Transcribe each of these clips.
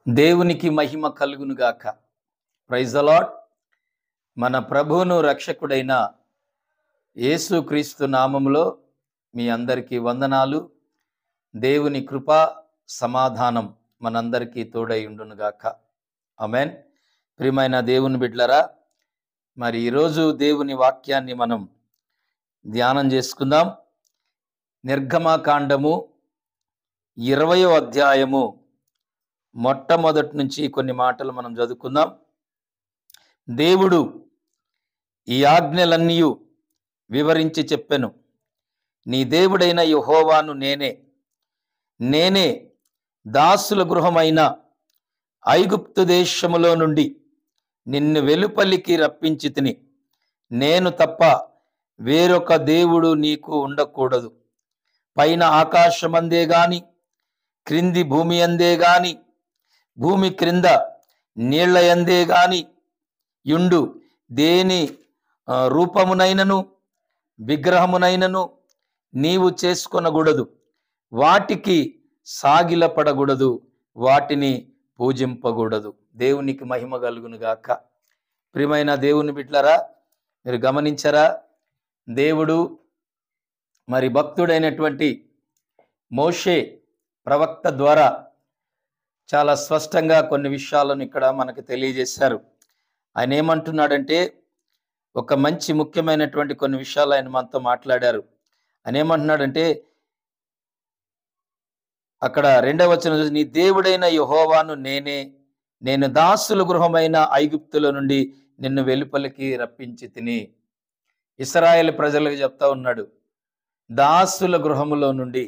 దేవునికి మహిమ కలుగును గాక. Praise the Lord. మన ప్రభువును రక్షకుడైన యేసుక్రీస్తు నామములో మీ అందరికీ వందనాలు. దేవుని కృప సమాధానం మనందరికీ తోడై ఉండును గాక. ఆమేన్. ప్రియమైన దేవుని బిడ్డలారా, మరి ఈరోజు దేవుని వాక్యాన్ని మనం ధ్యానం చేసుకుందాం. నిర్గమకాండము 20వ అధ్యాయము మొట్టమొదటి నుంచి కొన్ని మాటలు మనం చదువుకుందాం. దేవుడు ఈ ఆజ్ఞలన్నీ వివరించి చెప్పెను. నీ దేవుడైన యెహోవాను నేనే దాసుల గృహమైన ఐగుప్తు దేశములో నుండి నిన్ను వెలుపలికి రప్పించి తిని, నేను తప్ప వేరొక దేవుడు నీకు ఉండకూడదు. పైన ఆకాశమందే గాని, క్రింది భూమి అందే గాని, భూమి క్రింద నీళ్ల యందే గాని యుండు దేని రూపమునైనను విగ్రహమునైనను నీవు చేసుకొనకూడదు. వాటికి సాగిలపడకూడదు, వాటిని పూజింపకూడదు. దేవునికి మహిమ కలుగును గాక. ప్రియమైన దేవుని బిడ్డలారా, మీరు గమనించరా, దేవుడు మరి భక్తుడైనటువంటి మోషే ప్రవక్త ద్వారా చాలా స్పష్టంగా కొన్ని విషయాలను ఇక్కడ మనకు తెలియజేశారు. ఆయన ఏమంటున్నాడంటే, ఒక మంచి ముఖ్యమైనటువంటి కొన్ని విషయాలు ఆయన మనతో మాట్లాడారు. ఆయన ఏమంటున్నాడంటే, అక్కడ 2వ వచనం, నీ దేవుడైన యెహోవాను నేను దాసుల గృహమైన ఐగుప్తుల నుండి నిన్ను వెలుపలికి రప్పించి తిని. ఇశ్రాయేలు ప్రజలకు చెప్తా ఉన్నాడు, దాసుల గృహములో నుండి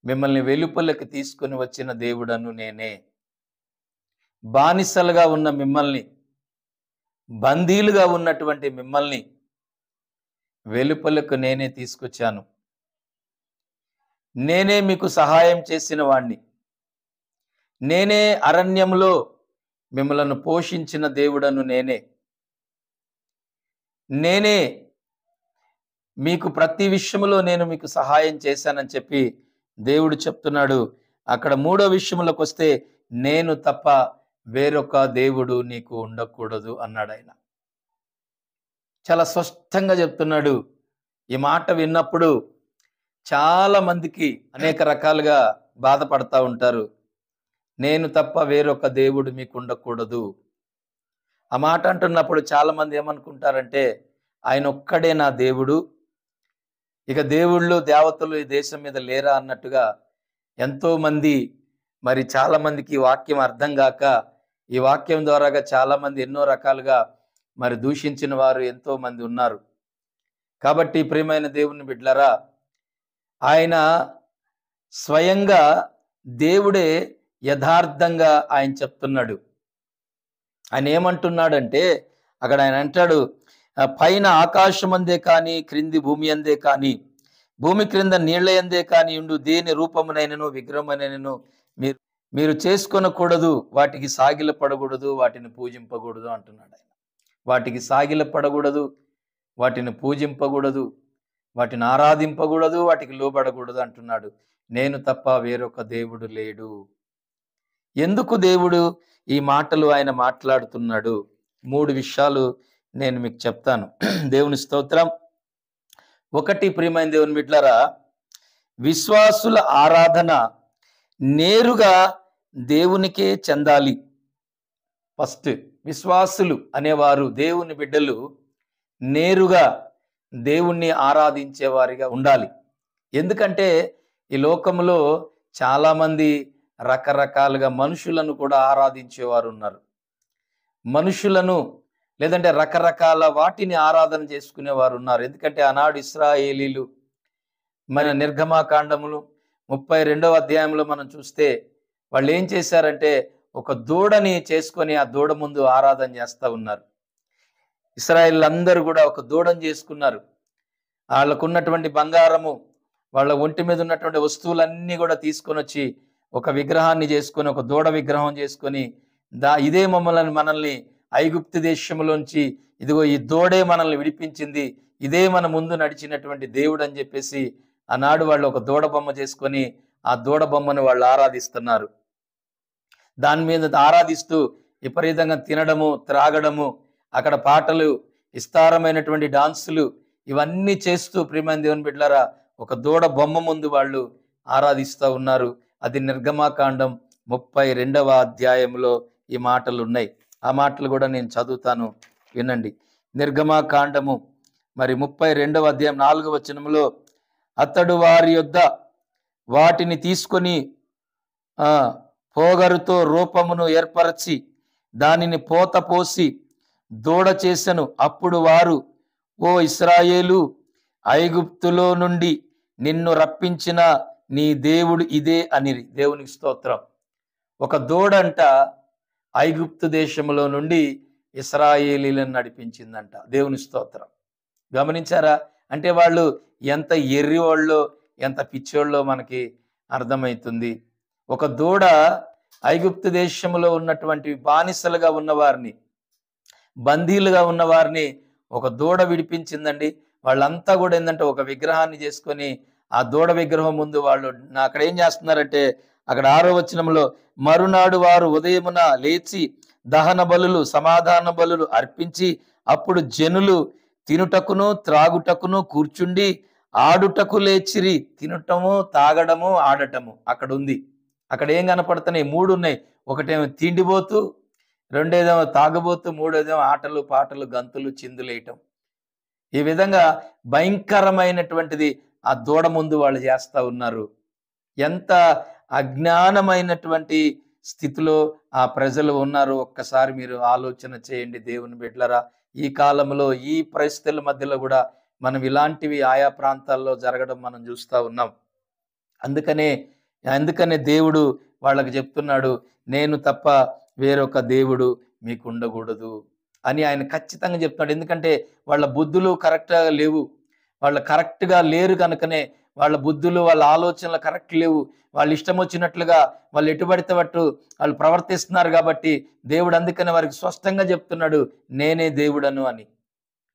మిమ్మల్ని వెలుపలికి తీసుకుని వచ్చిన దేవుడను నేనే. బానిసలుగా ఉన్న మిమ్మల్ని, బందీలుగా ఉన్నటువంటి మిమ్మల్ని వెలుపలకు నేనే తీసుకొచ్చాను. నేనే మీకు సహాయం చేసిన వాణ్ణి. నేనే అరణ్యంలో మిమ్మలను పోషించిన దేవుడను నేనే మీకు ప్రతి విషయంలో నేను మీకు సహాయం చేశానని చెప్పి దేవుడు చెప్తున్నాడు. అక్కడ 3వ విషయంలోకి వస్తే, నేను తప్ప వేరొక దేవుడు నీకు ఉండకూడదు అన్నాడు ఆయన. చాలా స్పష్టంగా చెప్తున్నాడు. ఈ మాట విన్నప్పుడు చాలా మందికి అనేక రకాలుగా బాధపడతా ఉంటారు. నేను తప్ప వేరొక దేవుడు మీకు ఉండకూడదు. ఆ మాట అంటున్నప్పుడు చాలా మంది ఏమనుకుంటారంటే, ఆయన ఒక్కడే నా దేవుడు, ఇక దేవుళ్ళు దేవతలు ఈ దేశం మీద లేరా అన్నట్టుగా ఎంతో మంది, మరి చాలా మందికి ఈ వాక్యం అర్థం కాక, ఈ వాక్యం ద్వారాగా చాలా మంది ఎన్నో రకాలుగా మరి దూషించిన వారు ఎంతో మంది ఉన్నారు. కాబట్టి ప్రియమైన దేవుని బిడ్డలారా, ఆయన స్వయంగా దేవుడే యథార్థంగా ఆయన చెప్తున్నాడు. ఆయన ఏమంటున్నాడంటే, అక్కడ ఆయన అంటాడు, పైన ఆకాశం అందే కానీ, క్రింది భూమి అందే కానీ, భూమి క్రింద నీళ్ల యందే కానీ ఉండు దేని రూపమునైనను విగ్రహమునైనను మీరు చేసుకొనకూడదు, వాటికి సాగిలపడకూడదు, వాటిని పూజింపకూడదు అంటున్నాడు ఆయన. వాటికి సాగిలపడకూడదు, వాటిని పూజింపకూడదు, వాటిని ఆరాధింపకూడదు, వాటికి లోబడకూడదు అంటున్నాడు. నేను తప్ప వేరొక దేవుడు లేడు. ఎందుకు దేవుడు ఈ మాటలు ఆయన మాట్లాడుతున్నాడు? 3 విషయాలు నేను మీకు చెప్తాను. దేవుని స్తోత్రం. 1, ప్రియమైన దేవుని బిడ్డలారా, విశ్వాసుల ఆరాధన నేరుగా దేవునికే చెందాలి. ఫస్ట్, విశ్వాసులు అనేవారు, దేవుని బిడ్డలు నేరుగా దేవుణ్ణి ఆరాధించేవారిగా ఉండాలి. ఎందుకంటే ఈ లోకంలో చాలామంది రకరకాలుగా మనుషులను కూడా ఆరాధించేవారు ఉన్నారు. మనుషులను లేదంటే రకరకాల వాటిని ఆరాధన చేసుకునేవారు ఉన్నారు. ఎందుకంటే ఆనాడు ఇశ్రాయేలీలు మన నిర్గమకాండములు 32వ అధ్యాయంలో మనం చూస్తే వాళ్ళు ఏం చేశారంటే, ఒక దూడని చేసుకొని ఆ దూడ ముందు ఆరాధన చేస్తూ ఉన్నారు. ఇశ్రాయేలీలందరూ కూడా ఒక దూడని చేసుకున్నారు. వాళ్ళకున్నటువంటి బంగారము, వాళ్ళ ఒంటి మీద ఉన్నటువంటి వస్తువులన్నీ కూడా తీసుకొని వచ్చి ఒక విగ్రహాన్ని చేసుకొని, ఒక దూడ విగ్రహం చేసుకొని, ఇదే మనల్ని ఐగుప్తు దేశంలోంచి, ఇదిగో ఈ దూడే మనల్ని విడిపించింది, ఇదే మన ముందు నడిచినటువంటి దేవుడు అని చెప్పేసి ఆనాడు వాళ్ళు ఒక దూడ బొమ్మ చేసుకొని ఆ దూడ బొమ్మను వాళ్ళు ఆరాధిస్తున్నారు. దాని మీద ఆరాధిస్తూ విపరీతంగా తినడము, త్రాగడము, అక్కడ పాటలు, విస్తారమైనటువంటి డాన్సులు ఇవన్నీ చేస్తూ ప్రియమైన దేవుని బిడ్డలారా ఒక దూడ బొమ్మ ముందు వాళ్ళు ఆరాధిస్తూ ఉన్నారు. అది నిర్గమాకాండం 32వ అధ్యాయంలో ఈ మాటలు ఉన్నాయి. ఆ మాటలు కూడా నేను చదువుతాను, వినండి. నిర్గమాకాండము మరి 32వ అధ్యాయం 4వ వచనంలో, అతడు వారి యొద్ద వాటిని తీసుకొని పోగరుతో రూపమును ఏర్పరచి దానిని పోత పోసి దూడ చేసెను. అప్పుడు వారు, ఓ ఇశ్రాయేలు, ఐగుప్తులో నుండి నిన్ను రప్పించిన నీ దేవుడు ఇదే అనిరి. దేవునికి స్తోత్రం. ఒక దూడంట ఐగుప్తు దేశంలో నుండి ఇశ్రాయేలీలను నడిపించిందంట. దేవుని స్తోత్రం. గమనించారా? అంటే వాళ్ళు ఎంత ఎర్రివాళ్ళో ఎంత పిచ్చోళ్ళో మనకి అర్థమవుతుంది. ఒక దూడ ఐగుప్తు దేశంలో ఉన్నటువంటి బానిసలుగా ఉన్నవారిని, బందీలుగా ఉన్నవారిని ఒక దూడ విడిపించిందండి. వాళ్ళంతా కూడా ఏంటంటే ఒక విగ్రహాన్ని చేసుకొని ఆ దూడ విగ్రహం ముందు వాళ్ళు అక్కడ ఏం చేస్తున్నారంటే, అక్కడ 6వ వచనంలో, మరునాడు వారు ఉదయమున లేచి దహన బలులు సమాధాన బలులు అర్పించి అప్పుడు జనులు తినుటకును త్రాగుటకును కూర్చుండి ఆడుటకు లేచిరి. తినటము, తాగడము, ఆడటము అక్కడ ఉంది. అక్కడ ఏం కనపడుతున్నాయి? 3 ఉన్నాయి. ఒకటేమో తిండిపోతూ, రెండేదేమో తాగబోతూ, మూడోదేమో ఆటలు పాటలు గంతులు చిందులేయటం. ఈ విధంగా భయంకరమైనటువంటిది ఆ దూడ ముందు వాళ్ళు చేస్తూ ఉన్నారు. ఎంత అజ్ఞానమైనటువంటి స్థితిలో ఆ ప్రజలు ఉన్నారు ఒక్కసారి మీరు ఆలోచన చేయండి దేవుని బిడ్డలారా. ఈ కాలంలో ఈ పరిస్థితుల మధ్యలో కూడా మనం ఇలాంటివి ఆయా ప్రాంతాల్లో జరగడం మనం చూస్తూ ఉన్నాం. అందుకనే దేవుడు వాళ్ళకి చెప్తున్నాడు, నేను తప్ప వేరొక దేవుడు మీకు ఉండకూడదు అని ఆయన ఖచ్చితంగా చెప్తున్నాడు. ఎందుకంటే వాళ్ళ బుద్ధులు కరెక్ట్గా లేవు, వాళ్ళు కరెక్ట్గా లేరు కనుకనే వాళ్ళ బుద్ధులు వాళ్ళ ఆలోచనలు కరెక్ట్ లేవు. వాళ్ళు ఇష్టం వచ్చినట్లుగా వాళ్ళు ఎటుబడితే అటు వాళ్ళు ప్రవర్తిస్తున్నారు. కాబట్టి దేవుడు అందుకనే వారికి స్పష్టంగా చెప్తున్నాడు, నేనే దేవుడను అని.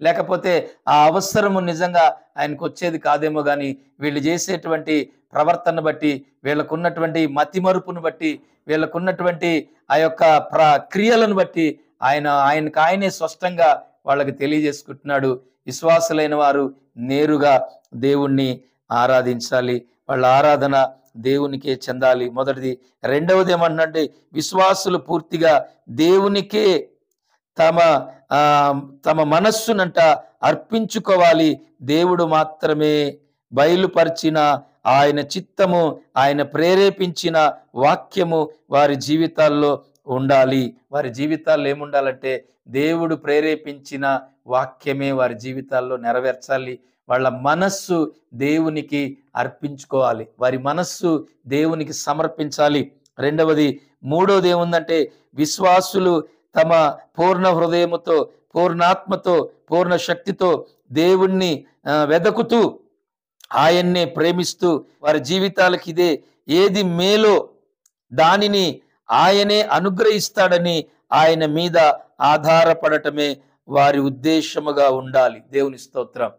లేకపోతే ఆ అవసరము నిజంగా ఆయనకు వచ్చేది కాదేమో, కానీ వీళ్ళు చేసేటువంటి ప్రవర్తన బట్టి, వీళ్ళకున్నటువంటి మతిమరుపును బట్టి, వీళ్ళకున్నటువంటి ఆ యొక్క క్రియలను బట్టి ఆయనకు స్పష్టంగా వాళ్ళకి తెలియజేసుకుంటున్నాడు. విశ్వాసులైన వారు నేరుగా దేవుణ్ణి ఆరాధించాలి. వాళ్ళ ఆరాధన దేవునికే చెందాలి, మొదటిది. రెండవది ఏమంటే, విశ్వాసులు పూర్తిగా దేవునికే తమ మనస్సునంట అర్పించుకోవాలి. దేవుడు మాత్రమే బయలుపరిచిన ఆయన చిత్తము, ఆయన ప్రేరేపించిన వాక్యము వారి జీవితాల్లో ఉండాలి. వారి జీవితాల్లో ఏముండాలంటే, దేవుడు ప్రేరేపించిన వాక్యమే వారి జీవితాల్లో నెరవేర్చాలి. వాళ్ళ మనస్సు దేవునికి అర్పించుకోవాలి, వారి మనస్సు దేవునికి సమర్పించాలి. రెండవది. మూడవది ఏముందంటే, విశ్వాసులు తమ పూర్ణ హృదయముతో, పూర్ణాత్మతో, పూర్ణ శక్తితో దేవుణ్ణి వెదకుతూ ఆయన్నే ప్రేమిస్తూ వారి జీవితాలకు ఇదే ఏది మేలో దానిని ఆయనే అనుగ్రహిస్తాడని ఆయన మీద ఆధారపడటమే వారి ఉద్దేశముగా ఉండాలి. దేవుని స్తోత్రం.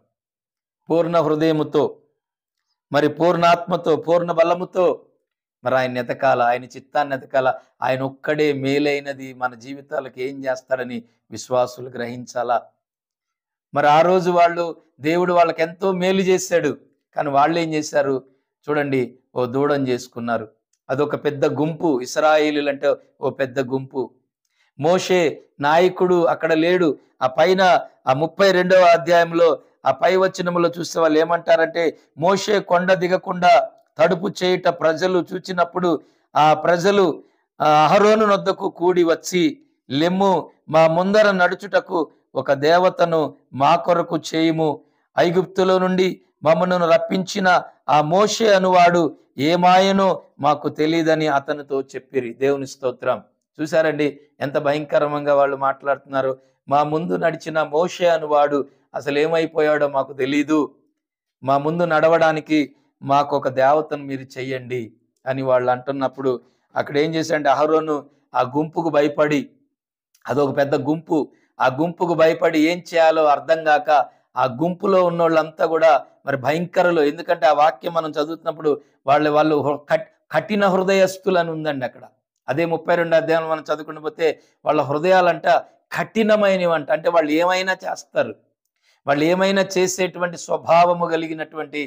పూర్ణ హృదయముతో, మరి పూర్ణాత్మతో, పూర్ణ బలముతో మరి ఆయన ఎతకాల, ఆయన చిత్తాన్ని ఎతకాల. ఆయన ఒక్కడే మేలైనది మన జీవితాలకు ఏం చేస్తాడని విశ్వాసులు గ్రహించాలా. మరి ఆ రోజు దేవుడు వాళ్ళకి ఎంతో మేలు చేశాడు, కానీ వాళ్ళు ఏం చేశారు చూడండి, ఓ దూడని చేసుకున్నారు. అదొక పెద్ద గుంపు. ఇశ్రాయేలీయులు అంటే ఓ పెద్ద గుంపు. మోషే నాయకుడు అక్కడ లేడు. ఆ పైన ఆ 32వ అధ్యాయంలో ఆ పై వచనంలో చూస్తే వాళ్ళు ఏమంటారంటే, మోషే కొండ దిగకుండా తడుపు చేయుట ప్రజలు చూచినప్పుడు ఆ ప్రజలు అహరోను నొద్దకు కూడి వచ్చి, లెమ్ము, మా ముందర నడుచుటకు ఒక దేవతను మా కొరకు చేయుము. ఐగుప్తులో నుండి మమ్మను రప్పించిన ఆ మోషే అనువాడు ఏమాయనో మాకు తెలియదని అతనితో చెప్పిరి. దేవుని స్తోత్రం. చూశారండి ఎంత భయంకరంగా వాళ్ళు మాట్లాడుతున్నారు. మా ముందు నడిచిన మోషే అనువాడు అసలు ఏమైపోయాడో మాకు తెలీదు, మా ముందు నడవడానికి మాకు ఒక దేవతను మీరు చెయ్యండి అని వాళ్ళు అంటున్నప్పుడు అక్కడ ఏం చేశాడంటే, అహరోను ఆ గుంపుకు భయపడి, అదొక పెద్ద గుంపు, ఆ గుంపుకు భయపడి ఏం చేయాలో అర్థం కాక ఆ గుంపులో ఉన్నోళ్ళంతా కూడా మరి భయంకరులు. ఎందుకంటే ఆ వాక్యం మనం చదువుతున్నప్పుడు వాళ్ళు కఠిన హృదయస్తులని ఉందండి అక్కడ. అదే 32 అధ్యాయంలో మనం చదువుకుంటూ పోతే వాళ్ళ హృదయాలంట కఠినమైనవంట. అంటే వాళ్ళు ఏమైనా చేస్తారు. వాళ్ళు ఏమైనా చేసేటువంటి స్వభావము కలిగినటువంటి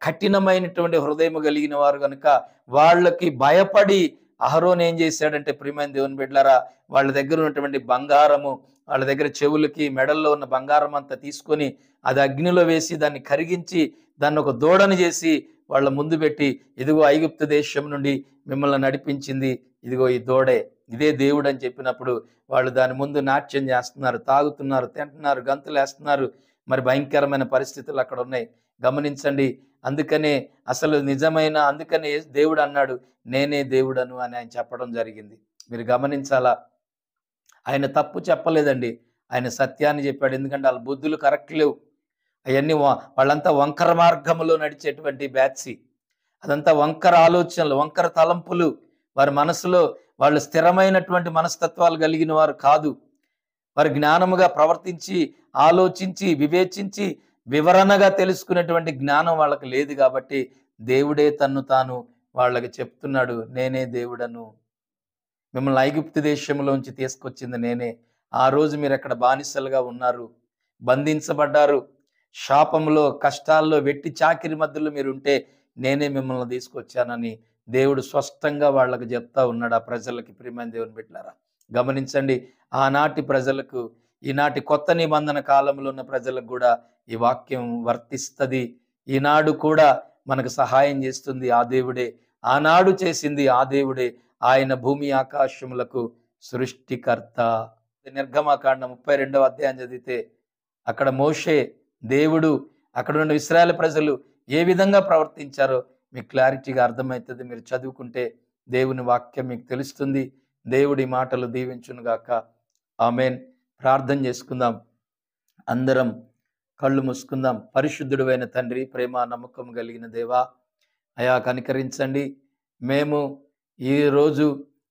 కఠినమైనటువంటి హృదయము కలిగిన వారు గనుక వాళ్ళకి భయపడి అహరోన్ ఏం చేశాడంటే, ప్రియమైన దేవుని బిడ్డలారా, వాళ్ళ దగ్గర ఉన్నటువంటి బంగారము, వాళ్ళ దగ్గర చెవులకి మెడల్లో ఉన్న బంగారం అంతా తీసుకొని అది అగ్నిలో వేసి దాన్ని కరిగించి దాన్ని ఒక దూడను చేసి వాళ్ళ ముందు పెట్టి, ఇదిగో ఐగుప్తు దేశం నుండి మిమ్మల్ని నడిపించింది ఇదిగో ఈ దూడే, ఇదే దేవుడు అని చెప్పినప్పుడు వాళ్ళు దాని ముందు నాట్యం చేస్తున్నారు, తాగుతున్నారు, తింటున్నారు, గంతులేస్తున్నారు. మరి భయంకరమైన పరిస్థితులు అక్కడ ఉన్నాయి. గమనించండి. అందుకనే అందుకనే దేవుడు అన్నాడు, నేనే దేవుడను అని ఆయన చెప్పడం జరిగింది. మీరు గమనించాలా. ఆయన తప్పు చెప్పలేదండి. ఆయన సత్యాన్ని చెప్పాడు. ఎందుకంటే వాళ్ళ బుద్ధులు కరెక్ట్ లేవు. అవన్నీ వాళ్ళంతా వంకర మార్గములో నడిచేటువంటి బ్యాచ్సి. అదంతా వంకర ఆలోచనలు, వంకర తలంపులు. వారి మనసులో వాళ్ళు స్థిరమైనటువంటి మనస్తత్వాలు కలిగిన వారు కాదు. వారు జ్ఞానముగా ప్రవర్తించి, ఆలోచించి, వివేచించి, వివరణగా తెలుసుకునేటువంటి జ్ఞానం వాళ్ళకి లేదు. కాబట్టి దేవుడే తన్ను తాను వాళ్ళకి చెప్తున్నాడు, నేనే దేవుడను, మిమ్మల్ని ఐగుప్తు దేశంలోంచి తీసుకొచ్చింది నేనే. ఆ రోజు మీరు అక్కడ బానిసలుగా ఉన్నారు, బంధించబడ్డారు, శాపంలో, కష్టాల్లో, వెట్టి చాకిరి మధ్యలో మీరు ఉంటే నేనే మిమ్మల్ని తీసుకొచ్చానని దేవుడు స్పష్టంగా వాళ్ళకు చెప్తా ఉన్నాడు ఆ ప్రజలకి. ప్రియమైన దేవుని బిడ్డలారా, గమనించండి. ఆనాటి ప్రజలకు, ఈనాటి కొత్త నిబంధన కాలంలో ఉన్న ప్రజలకు కూడా ఈ వాక్యం వర్తిస్తుంది. ఈనాడు కూడా మనకు సహాయం చేస్తుంది ఆ దేవుడే, ఆనాడు చేసింది ఆ దేవుడే. ఆయన భూమి ఆకాశములకు సృష్టికర్త. నిర్గమకాండం 32వ అధ్యాయం చదివితే అక్కడ మోషే, దేవుడు, అక్కడ ఉన్న ఇశ్రాయేలు ప్రజలు ఏ విధంగా ప్రవర్తించారో మీకు క్లారిటీగా అర్థమవుతుంది. మీరు చదువుకుంటే దేవుని వాక్యం మీకు తెలుస్తుంది. దేవుడి మాటలు దీవించునుగాక. ఆమేన్. ప్రార్థన చేసుకుందాం. అందరం కళ్ళు మూసుకుందాం. పరిశుద్ధుడైన తండ్రి, ప్రేమ నమ్మకం కలిగిన దేవా, అయా కనికరించండి. మేము ఈరోజు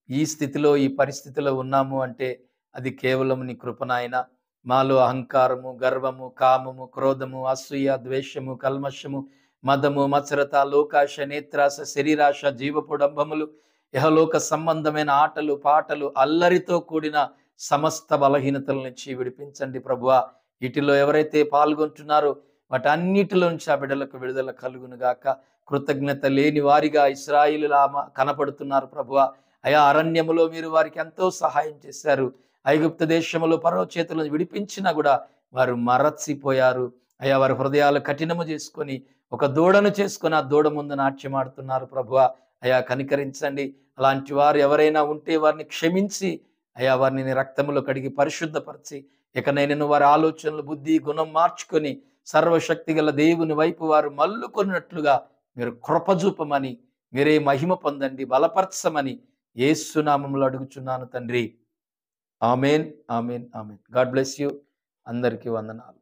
ఈ స్థితిలో, ఈ పరిస్థితిలో ఉన్నాము అంటే అది కేవలం నీ కృపనాయన. మాలో అహంకారము, గర్వము, కామము, క్రోధము, అసూయ, ద్వేషము, కల్మషము, మదము, మత్సరత, లోకాశ, నేత్రాశ, శరీరాశ, జీవపుడంబములు, యహలోక సంబంధమైన ఆటలు, పాటలు, అల్లరితో కూడిన సమస్త బలహీనతల నుంచి విడిపించండి ప్రభువా. వీటిలో ఎవరైతే పాల్గొంటున్నారో వాటన్నిటిలో నుంచి ఆ బిడ్డలకు విడుదల కలుగునుగాక. కృతజ్ఞత లేని వారిగా ఇశ్రాయేలులా కనపడుతున్నారు ప్రభువా. అయా అరణ్యములో మీరు వారికి ఎంతో సహాయం చేశారు. ఐగుప్తు దేశములో ఫరో చేతులను విడిపించినా కూడా వారు మరచిపోయారు. అయా వారి హృదయాలు కఠినము చేసుకొని ఒక దూడను చేసుకొని ఆ దూడ ముందు నాట్యమాడుతున్నారు ప్రభువా. అయా కనికరించండి. అలాంటి వారు ఎవరైనా ఉంటే వారిని క్షమించి అయా వారిని నీ రక్తములో కడిగి పరిశుద్ధపరిచి ఇకనైనా వారి ఆలోచనలు, బుద్ధి, గుణం మార్చుకొని సర్వశక్తి గల దేవుని వైపు వారు మల్లుకొన్నట్లుగా మీరు కృపజూపమని, మీరే మహిమ పొందండి, బలపరచమని యేసు నామములో అడుగుచున్నాను తండ్రి. Amen, amen, amen. God bless you. అందరికీ వందనాలు.